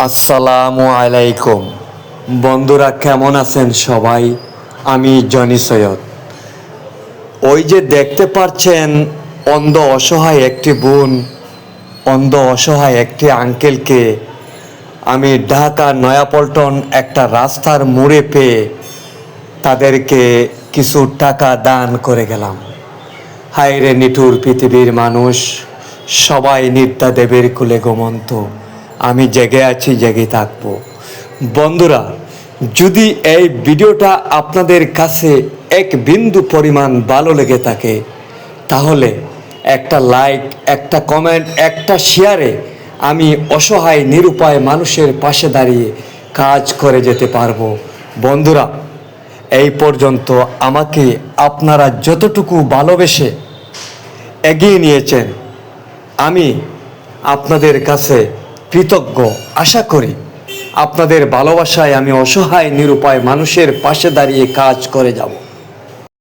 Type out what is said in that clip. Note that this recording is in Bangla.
আসসালামু আলাইকুম। বন্ধুরা কেমন আছেন সবাই? আমি জনি সৈয়দ। ওই যে দেখতে পাচ্ছেন অন্ধ অসহায় একটি বোন, অন্ধ অসহায় একটি আঙ্কেলকে আমি ঢাকা নয়াপল্টন একটা রাস্তার মোড়ে পেয়ে তাদেরকে কিছু টাকা দান করে গেলাম। হায় রে নিঠুর পৃথিবীর মানুষ, সবাই নিত্যা দেবের কুলে ঘুমন্ত। আমি জেগে আছি, জেগে থাকবো। বন্ধুরা, যদি এই ভিডিওটা আপনাদের কাছে এক বিন্দু পরিমাণ ভালো লেগে থাকে, তাহলে একটা লাইক, একটা কমেন্ট, একটা শেয়ারে আমি অসহায় নিরুপায় মানুষের পাশে দাঁড়িয়ে কাজ করে যেতে পারবো। বন্ধুরা, এই পর্যন্ত আমাকে আপনারা যতটুকু ভালোবেসে এগিয়ে নিয়েছেন, আমি আপনাদের কাছে কৃতজ্ঞ। আশা করি আপনাদের ভালোবাসায় আমি অসহায় নিরুপায় মানুষের পাশে দাঁড়িয়ে কাজ করে যাব।